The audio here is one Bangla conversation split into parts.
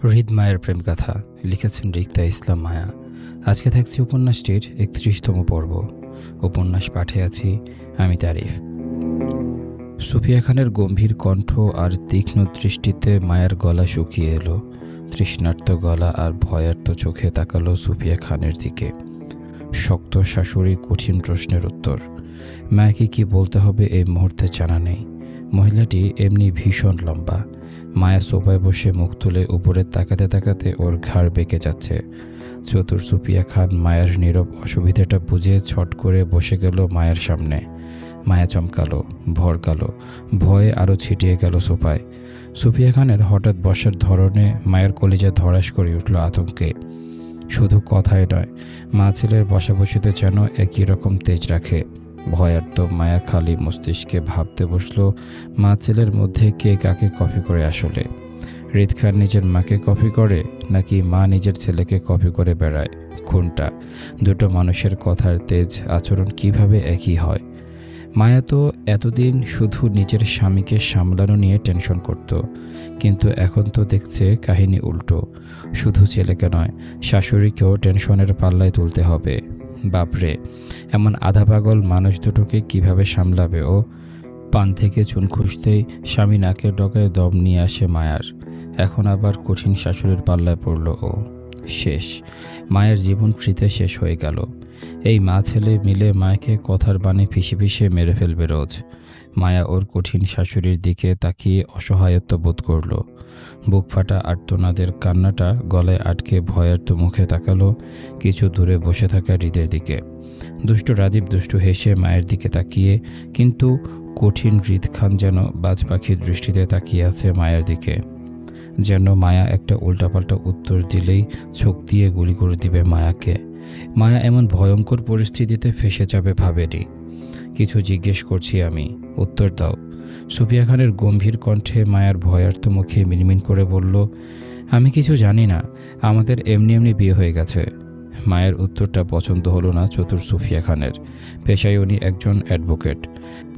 হৃদ মায়ের প্রেম গাথা লিখেছেন রিক্তা ইসলাম মায়া। আজকে থাকছে উপন্যাসটির ৩১তম পর্ব। উপন্যাস পাঠে আছি আমি তারিফ। সুফিয়া খানের গম্ভীর কণ্ঠ আর তীক্ষ্ণ দৃষ্টিতে মায়ের গলা শুকিয়ে এলো। তৃষ্ণার্ত গলা আর ভয়ার্ত চোখে তাকালো সুফিয়া খানের দিকে। শক্ত শাশুড়ি কঠিন প্রশ্নের উত্তর। মায়াকে কি বলতে হবে এই মুহূর্তে জানা নেই। মহিলাটি এমনি ভীষণ লম্বা। মায়া সোফায় বসে মুখ তুলে উপরে তাকাতে তাকাতে ওর ঘাড় বেঁকে যাচ্ছে। চতুর সুফিয়া খান মায়ের নীরব অসুবিধাটা বুঝে ছট করে বসে গেল মায়ের সামনে। মায়া চমকালো, ভড়কালো, ভয়ে আরও ছিটিয়ে গেল সোফায়। সুফিয়া খানের হঠাৎ বসার ধরনে মায়ের কলিজা ধড়াস করে উঠল আতঙ্কে। শুধু কথাই নয়, মা ছেলের বসাবসিতে যেন একই রকম তেজ রাখে। ভয়ার্ত মায়া খালি মস্তিষ্কে ভাবতে বসলো, মা ছেলের মধ্যে কে কাকে কপি করে আসলে। হৃদ খান নিজের মাকে কপি করে নাকি মা নিজের ছেলেকে কপি করে বেড়ায়? কোনটা? দুটো মানুষের কথার তেজ আচরণ কিভাবে একই হয়? মায়া তো এতদিন শুধু নিজের স্বামীকে সামলানো নিয়ে টেনশন করত, কিন্তু এখন তো দেখছে কাহিনী উল্টো। শুধু ছেলেকে নয়, শাশুড়িকেও টেনশনের পাল্লায় তুলতে হবে। বাপরে, এমন আধা পাগল মানুষ দুটোকে কিভাবে সামলাবে ও? পান থেকে চুন খুঁজতেই স্বামী নাকের ডগায় দম নিয়ে আসে মায়ার। এখন আবার কঠিন শাশুড়ির পাল্লায় পড়ল ও। শেষ, মায়ের জীবন ফ্রিতে শেষ হয়ে গেল। এই মা ছেলে মিলে মায়াকে কথার বাণী ফিসে ফিসে মেরে ফেলবে রোজ। মায়া ওর কঠিন শাশুড়ির দিকে তাকিয়ে অসহায়ত্ব বোধ করল। বুক ফাটা আর্তনাদের কান্নাটা গলায় আটকে ভয়ার্ত মুখে তাকালো কিছু দূরে বসে থাকা হৃদের দিকে। দুষ্টু রাদীপ দুষ্টু হেসে মায়ের দিকে তাকিয়ে, কিন্তু কঠিন হৃদ খান যেন বাজ পাখির দৃষ্টিতে তাকিয়ে আছে মায়ের দিকে। যেন মায়া একটা উল্টাপাল্টা উত্তর দিলেই চোখ দিয়ে গুলি করে দিবে মায়াকে। মায়া এমন ভয়ঙ্কর পরিস্থিতিতে ফেসে যাবে ভাবেনি। কিছু জিজ্ঞেস করছি আমি, উত্তর দাও। সুফিয়া খানের গম্ভীর কণ্ঠে মায়ার ভয়ার্ত মুখে মিনমিন করে বলল, আমি কিছু জানি না, আমাদের এমনি এমনি বিয়ে হয়ে গেছে। মায়ের উত্তরটা পছন্দ হলো না চতুর সুফিয়া খানের। পেশায় উনি একজন অ্যাডভোকেট।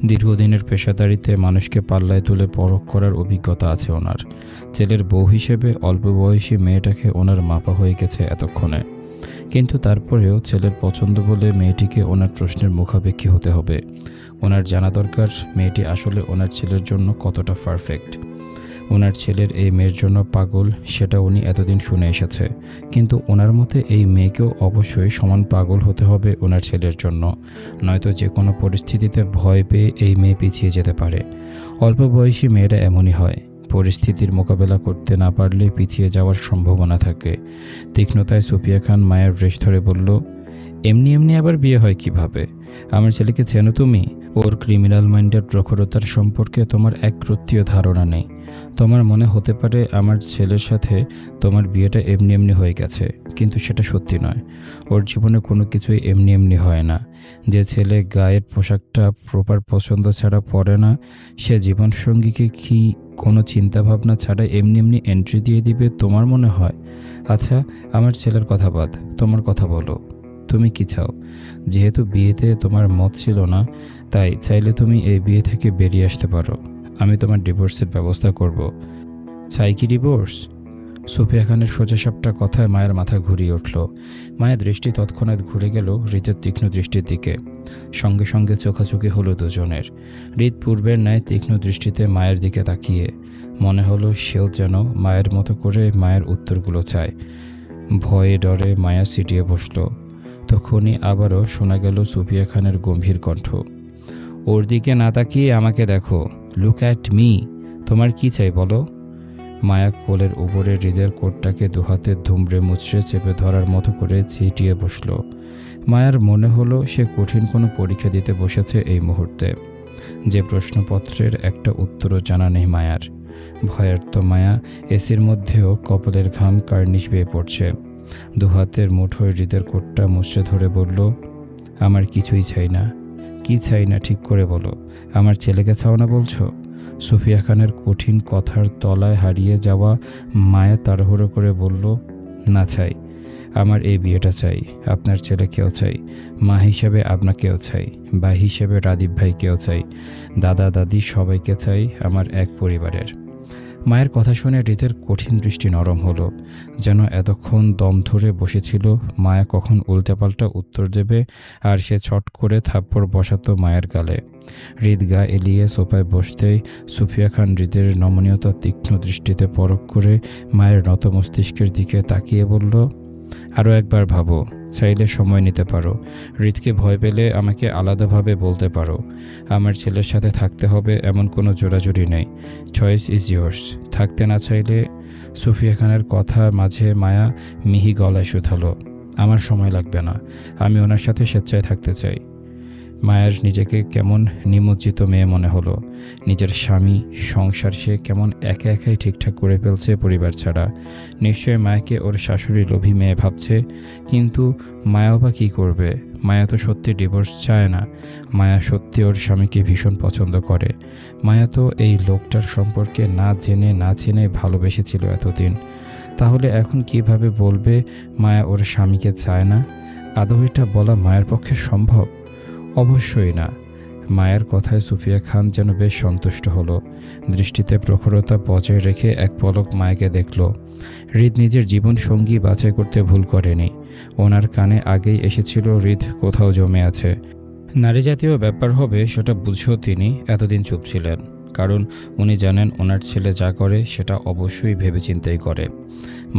দীর্ঘদিনের পেশাদারিতে মানুষকে পাল্লায় তুলে পরখ করার অভিজ্ঞতা আছে ওনার। ছেলের বউ হিসেবে অল্প বয়সী মেয়েটাকে ওনার মাপা হয়ে গেছে এতক্ষণে। কিন্তু তারপরেও ছেলের পছন্দ বলে মেয়েটিকে ওনার প্রশ্নের মুখাপেক্ষী হতে হবে। ওনার জানা দরকার মেয়েটি আসলে ওনার ছেলের জন্য কতটা পারফেক্ট। ওনার ছেলের এই মেয়ের জন্য পাগল, সেটা উনি এতদিন শুনে এসেছে। কিন্তু ওনার মতে এই মেয়েকেও অবশ্যই সমান পাগল হতে হবে ওনার ছেলের জন্য, নয়তো যে কোনো পরিস্থিতিতে ভয় পেয়ে এই মেয়ে পিছিয়ে যেতে পারে। অল্প বয়সী মেয়েরা এমনই হয়, পরিস্থিতির মোকাবেলা করতে না পারলে পিছিয়ে যাওয়ার সম্ভাবনা থাকে। তীক্ষ্ণতায় সুফিয়া খান মায়ের রেশ ধরে বলল, এমনি এমনি আবার বিয়ে হয় কিভাবে? আমার ছেলেকে চেনো তুমি? ওর ক্রিমিনাল মাইন্ডের প্রখরতার সম্পর্কে তোমার একরত্তীয় ধারণা নেই। তোমার মনে হতে পারে আমার ছেলের সাথে তোমার বিয়েটা এমনি এমনি হয়ে গেছে, কিন্তু সেটা সত্যি নয়। ওর জীবনে কোনো কিছুই এমনি এমনি হয় না। যে ছেলে গায়ের পোশাকটা প্রপার পছন্দ ছাড়া পরে না, সে জীবনসঙ্গীকে কি কোনো চিন্তাভাবনা ছাড়া এমনি এমনি এন্ট্রি দিয়ে দিবে তোমার মনে হয়? আচ্ছা, আমার ছেলের কথা বাদ, তোমার কথা বলো। তুমি কি চাও? যেহেতু বিয়েতে তোমার মত ছিল না, তাই চাইলে তুমি এই বিয়ে থেকে বেরিয়ে আসতে পারো। আমি তোমার ডিভোর্সের ব্যবস্থা করব। চাই কি ডিভোর্স? সুফিয়া খানের সোজাসাপটা কথায় মায়ের মাথা ঘুরিয়ে উঠল। মায়ের দৃষ্টি তৎক্ষণাৎ ঘুরে গেল হৃদের তীক্ষ্ণ দৃষ্টির দিকে। সঙ্গে সঙ্গে চোখাচোখি হলো দুজনের। হৃদ পূর্বের ন্যায় তীক্ষ্ণ দৃষ্টিতে মায়ের দিকে তাকিয়ে। মনে হলো সেও যেন মায়ের মতো করে মায়ের উত্তরগুলো চায়। ভয়ে ডরে মায়া সিটিয়ে বসল। তখনই আবারও শোনা গেল সুফিয়া খানের গম্ভীর কণ্ঠ, ওর দিকে না তাকিয়ে আমাকে দেখো, লুক অ্যাট মি। তোমার কি চাই বলো? মায়া কোলের উপরে হৃদের কোটটাকে দুহাতে ধুমড়ে মুচড়ে চেপে ধরার মতো করে চিটিয়ে বসল। মায়ার মনে হলো সে কঠিন কোনো পরীক্ষা দিতে বসেছে এই মুহূর্তে, যে প্রশ্নপত্রের একটা উত্তরও জানা নেই মায়ার। ভয়ার্ত মায়া এসির মধ্যেও কপালের ঘাম কার্নিশ বেয়ে পড়ছে। দুহাতের মুঠোয় হৃদের কোটটা মুচড়ে ধরে বলল, আমার কিছুই চাই না। কি চাই না ঠিক করে বলো। আমার ছেলেকে চাও না বলছো? সুফিয়া খানের কঠিন কথার তলায় হারিয়ে যাওয়া মায়া তাড়াহুড়ো করে বলল, না চাই। আমার এই বিয়েটা চাই। আপনার ছেলেকেও চাই, মা হিসেবে আপনাকেও চাই, ভাই হিসেবে রাদীপ ভাইকেও চাই, দাদা দাদি সবাইকে চাই আমার এক পরিবারের। মায়ের কথা শুনে হৃদের কঠিন দৃষ্টি নরম হলো, যেন এতক্ষণ দম ধরে বসেছিল মায়া কখন উল্টাপাল্টা উত্তর দেবে, আর সে ছট করে থাপ্পড় বসাতো মায়ের গালে। হৃদ গা এলিয়ে সোফায় বসতেই সুফিয়া খান হৃদের নমনীয়তা তীক্ষ্ণ দৃষ্টিতে পরখ করে মায়ের নত মস্তিষ্কের দিকে তাকিয়ে বলল, আরও একবার ভাবো, চাইলে সময় নিতে পারো। হৃদকে ভয় পেলে আমাকে আলাদাভাবে বলতে পারো। আমার ছেলের সাথে থাকতে হবে এমন কোনো জোরাজুরি নেই। Choice is years. থাকতে না চাইলে। সুফিয়া খানের কথা মাঝে মায়া মিহি গলায় শুধালো, আমার সময় লাগবে না, আমি ওনার সাথে স্বেচ্ছায় থাকতে চাই। মায়ের নিজেকে কেমন নিমজ্জিত মেয়ে মনে হলো। নিজের স্বামী, সংসার সে কেমন একা একাই ঠিকঠাক করে ফেলছে পরিবার ছাড়া। নিশ্চয়ই মায়াকে ওর শাশুড়ি লোভী মেয়ে ভাবছে, কিন্তু মায়াও বা কী করবে? মায়া তো সত্যি ডিভোর্স চায় না। মায়া সত্যি ওর স্বামীকে ভীষণ পছন্দ করে। মায়া তো এই লোকটার সম্পর্কে না জেনে না চিনে ভালোবেসেছিল এতদিন। তাহলে এখন কিভাবে বলবে মায়া ওর স্বামীকে চায় না? আদৌ এটা বলা মায়ের পক্ষে সম্ভব? অবশ্যই না। মায়ের কথায় সুফিয়া খান যেন বেশ সন্তুষ্ট হলো। দৃষ্টিতে প্রখরতা বজায় রেখে এক পলক মায়াকে দেখল। হৃদ নিজের জীবন সঙ্গী বাছাই করতে ভুল করেনি। ওনার কানে আগেই এসেছিল হৃদ কোথাও জমে আছে। নারী জাতীয় ব্যাপার হবে সেটা বুঝেও তিনি এতদিন চুপ ছিলেন, কারণ উনি জানেন ওনার ছেলে যা করে সেটা অবশ্যই ভেবেচিন্তেই করে।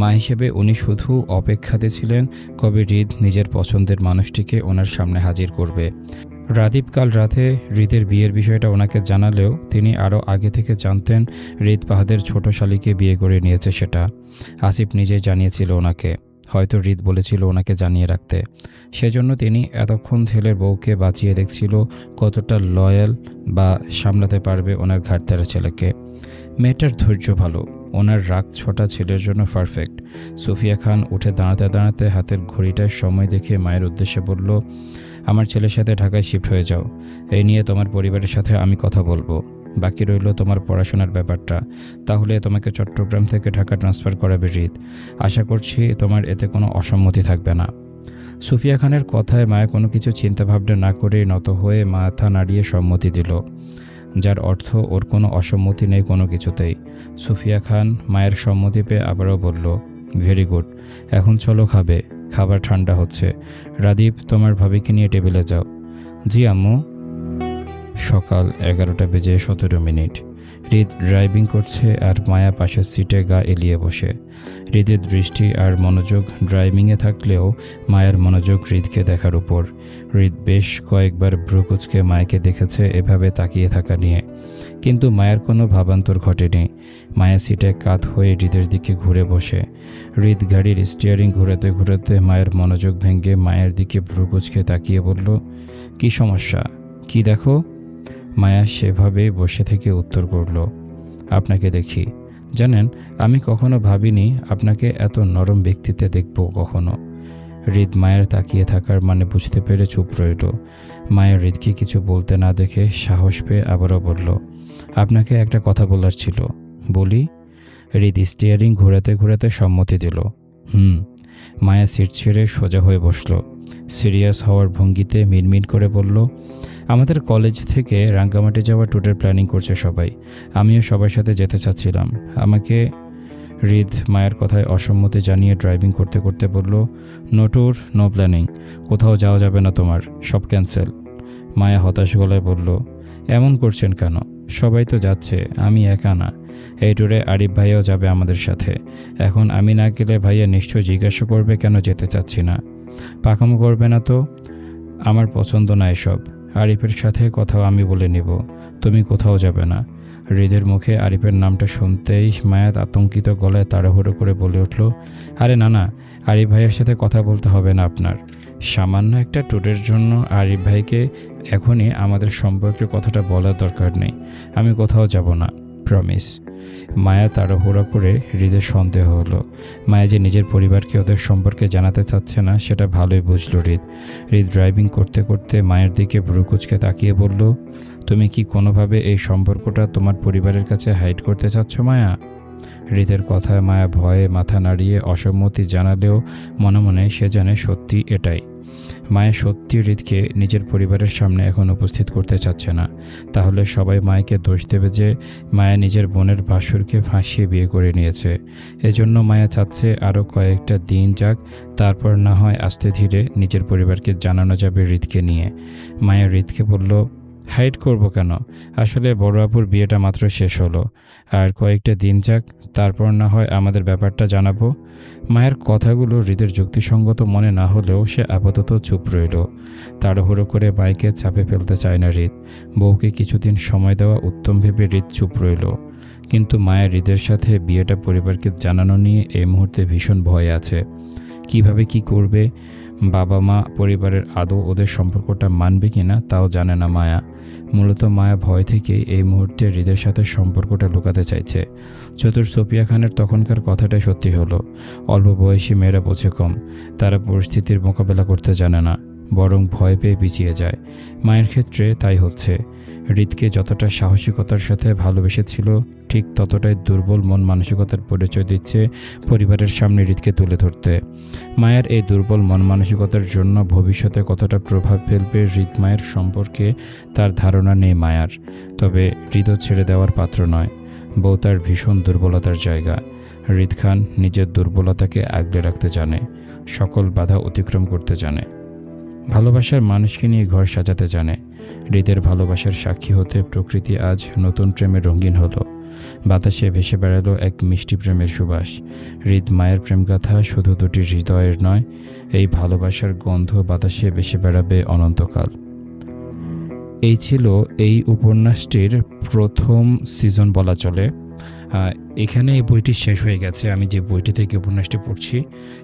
মা হিসেবে উনি শুধু অপেক্ষাতে ছিলেন কবে হৃদ নিজের পছন্দের মানুষটিকে ওনার সামনে হাজির করবে। রাদীপ কাল রাতে হৃদের বিয়ের বিষয়টা ওনাকে জানালেও তিনি আরও আগে থেকে জানতেন হৃদ পাহাদের ছোট শালীকে বিয়ে করে নিয়েছে। সেটা আসিফ নিজেই জানিয়েছিল ওনাকে। হয়তো হৃদ বলেছিল ওনাকে জানিয়ে রাখতে। সেজন্য তিনি এতক্ষণ ছেলের বউকে বাঁচিয়ে দেখছিল কতটা লয়াল বা সামলাতে পারবে ওনার ঘাটতারা ছেলেকে। মেয়েটার ধৈর্য ভালো, ওনার রাগ ছোটা ছেলের জন্য পারফেক্ট। সুফিয়া খান উঠে দাঁড়াতে দাঁড়াতে হাতের ঘড়িটার সময় দেখে মায়ের উদ্দেশ্যে বলল, আমার ছেলের সাথে ঢাকায় শিফট হয়ে যাও। এই নিয়ে তোমার পরিবারের সাথে আমি কথা বলবো। বাকি রইল তোমার পড়াশোনার ব্যাপারটা। তাহলে তোমাকে চট্টগ্রাম থেকে ঢাকা ট্রান্সফার করাবে হৃদ। আশা করছি তোমার এতে কোনো অসম্মতি থাকবে না। সুফিয়া খানের কথায় মায়া কোনো কিছু চিন্তাভাবনা না করে নত হয়ে মাথা নাড়িয়ে সম্মতি দিল, যার অর্থ ওর কোনো অসম্মতি নেই কোনো কিছুতেই। সুফিয়া খান মায়ের সম্মতি পেয়ে আবারও বলল, ভেরি গুড, এখন চলো খাবে, খাবার ঠান্ডা হচ্ছে। রাদীপ, তোমার ভাবিকে নিয়ে টেবিলে যাও। জি আম্মু। সকাল 11:17 হৃদ ড্রাইভিং করছে আর মায়া পাশের সিটে গা এলিয়ে বসে। হৃদের দৃষ্টি আর মনোযোগ ড্রাইভিংয়ে থাকলেও মায়ের মনোযোগ হৃদকে দেখার উপর। হৃদ বেশ কয়েকবার ভ্রুকুচকে মায়াকে দেখেছে এভাবে তাকিয়ে থাকা নিয়ে, কিন্তু মায়ের কোনো ভাবান্তর ঘটেনি। মায়া সিটে কাত হয়ে হৃদের দিকে ঘুরে বসে। হৃদ গাড়ির স্টিয়ারিং ঘোরাতে ঘোরাতে মায়ের মনোযোগ ভেঙে মায়ের দিকে ভ্রুকুচকে তাকিয়ে বলল, কি সমস্যা, কি দেখো? মায়া সেভাবেই বসে থেকে উত্তর করল, আপনাকে দেখি। জানেন, আমি কখনো ভাবিনি আপনাকে এত নরম ব্যক্তিতে দেখব কখনো। হৃদ মায়ের তাকিয়ে থাকার মানে বুঝতে পেরে চুপ রইল। মায়ের হৃদকে কিছু বলতে না দেখে সাহস পেয়ে আবারও বলল, আপনাকে একটা কথা বলার ছিল। বলি? হৃদ স্টিয়ারিং ঘোরাতে ঘোরাতে সম্মতি দিল। মায়া সিট ছেড়ে সোজা হয়ে বসল। সিরিয়াস হওয়ার ভঙ্গিতে মিনমিন করে বলল, আমাদের কলেজ থেকে রাঙ্গামাটি যাওয়ার ট্যুরের প্ল্যানিং করছে সবাই। আমিও সবার সাথে যেতে চাচ্ছিলাম। আমাকে। হৃদ মায়ের কথায় অসম্মতি জানিয়ে ড্রাইভিং করতে করতে বলল, নো ট্যুর, নো প্ল্যানিং, কোথাও যাওয়া যাবে না তোমার, সব ক্যান্সেল। মায়া হতাশ গলায় বলল, এমন করছেন কেন? সবাই তো যাচ্ছে, আমি একা না। এই ট্যুরে আরিফ ভাইয়াও যাবে আমাদের সাথে। এখন আমি না গেলে ভাইয়া নিশ্চয় জিজ্ঞাসা করবে কেন যেতে চাচ্ছি না। পাকামো করবে না তো? আমার পছন্দ না এসব। আরিফের সাথে কথাও আমি বলে নেব, তুমি কোথাও যাবে না। হৃদের মুখে আরিফের নামটা শুনতেই মায়া আতঙ্কিত গলায় তাড়াহুড়ো করে বলে উঠল, আরে না না, আরিফ ভাইয়ের সাথে কথা বলতে হবে না আপনার। সামান্য একটা ট্যুরের জন্য আরিফ ভাইকে এখনই আমাদের সম্পর্কের কথাটা বলার দরকার নেই। আমি কোথাও যাব না, প্রমিস। মায়া তাড়াহুড়া করে হৃদের সন্দেহ হলো। মায়া যে নিজের পরিবারকে ওদের সম্পর্কে জানাতে চাচ্ছে না সেটা ভালোই বুঝল হৃদ। হৃদ ড্রাইভিং করতে করতে মায়ের দিকে ভ্রুকুচকে তাকিয়ে বলল, তুমি কি কোনোভাবে এই সম্পর্কটা তোমার পরিবারের কাছে হাইড করতে চাচ্ছ মায়া? হৃদের কথায় মায়া ভয়ে মাথা নাড়িয়ে অসম্মতি জানালেও মনে মনে সে জানে সত্যি এটাই। মায়া সত্যি হৃদকে নিজের পরিবারের সামনে এখন উপস্থিত করতে চাচ্ছে না। তাহলে সবাই মায়াকে দোষ দেবে যে মায়া নিজের বোনের ভাসুরকে ফাঁসিয়ে বিয়ে করে নিয়েছে। এজন্য মায়া চাচ্ছে আরও কয়েকটা দিন যাক, তারপর না হয় আস্তে ধীরে নিজের পরিবারকে জানানো যাবে হৃদকে নিয়ে। মায়া হৃদকে বলল, হাইড করব কেন, আসলে বড় আপুর বিয়েটা মাত্র শেষ হলো, আর কয়েকটা দিন যাক, তারপর না হয় আমাদের ব্যাপারটা জানাবো। মায়ের কথাগুলো হৃদের যুক্তিসঙ্গত মনে না হলেও সে আপাতত চুপ রইল। তাড়াহুড়ো করে মাইকে চাপে ফেলতে চায় না হৃদ। বউকে কিছুদিন সময় দেওয়া উত্তম ভেবে হৃদ চুপ রইল। কিন্তু মায়ের হৃদের সাথে বিয়েটা পরিবারকে জানানো নিয়ে এই মুহূর্তে ভীষণ ভয় আছে। কিভাবে কি করবে, বাবা মা পরিবারের আদৌ ওদের সম্পর্কটা মানবে কিনা তাও জানে না মায়া। মূলত মায়া ভয় থেকেই এই মুহূর্তে হৃদের সাথে সম্পর্কটা লুকাতে চাইছে। চতুর সোফিয়া খানের তখনকার কথাটাই সত্যি হলো। অল্প বয়সী মেয়েরা বোঝে কম, তারা পরিস্থিতির মোকাবেলা করতে জানে না, বরং ভয় পেয়ে পিছিয়ে যায়। মায়ের ক্ষেত্রে তাই হচ্ছে। হৃদকে যতটা সাহসিকতার সাথে ভালোবেসেছিল, ঠিক ততটাই দুর্বল মন মানসিকতার পরিচয় দিচ্ছে পরিবারের সামনে হৃদকে তুলে ধরতে। মায়ের এই দুর্বল মন মানসিকতার জন্য ভবিষ্যতে কতটা প্রভাব ফেলবে হৃদ মায়ের সম্পর্কে তার ধারণা নেই মায়ার। তবে হৃদও ছেড়ে দেওয়ার পাত্র নয়। বউ তার ভীষণ দুর্বলতার জায়গা। হৃদ খান নিজের দুর্বলতাকে আগলে রাখতে জানে, সকল বাধা অতিক্রম করতে জানে, ভালোবাসার মানুষকে নিয়ে ঘর সাজাতে জানে। হৃদের ভালোবাসার সাক্ষী হতে প্রকৃতি আজ নতুন প্রেমে রঙিন হলো। বাতাসে ভেসে বেড়ালো এক মিষ্টি প্রেমের সুবাস। হৃদ মায়ের প্রেমগাথা শুধু দুটি হৃদয়ের নয়, এই ভালোবাসার গন্ধ বাতাসে ভেসে বেড়াবে অনন্তকাল। এই ছিল এই উপন্যাসটির প্রথম সিজন বলা চলে। এখানে এই বইটি শেষ হয়ে গেছে, আমি যে বইটি থেকে উপন্যাসটি পড়ছি।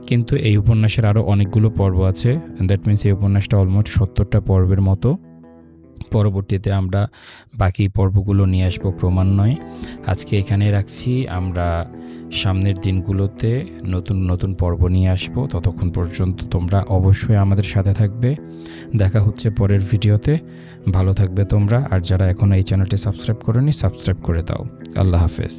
কিন্তু এই উপন্যাসের আরও অনেকগুলো পর্ব আছে। দ্যাট মিনস এই উপন্যাসটা অলমোস্ট 70টা পর্বের মতো। পরবর্তীতে আমরা বাকি পর্বগুলো নিয়ে আসবো ক্রমান্বয়ে। আজকে এখানে রাখছি, আমরা সামনের দিনগুলোতে নতুন নতুন পর্ব নিয়ে আসবো। ততক্ষণ পর্যন্ত তোমরা অবশ্যই আমাদের সাথে থাকবে। দেখা হচ্ছে পরের ভিডিওতে। ভালো থাকবে তোমরা, আর যারা এখনও এই চ্যানেলটি সাবস্ক্রাইব করোনি সাবস্ক্রাইব করে দাও। আল্লাহ হাফেজ।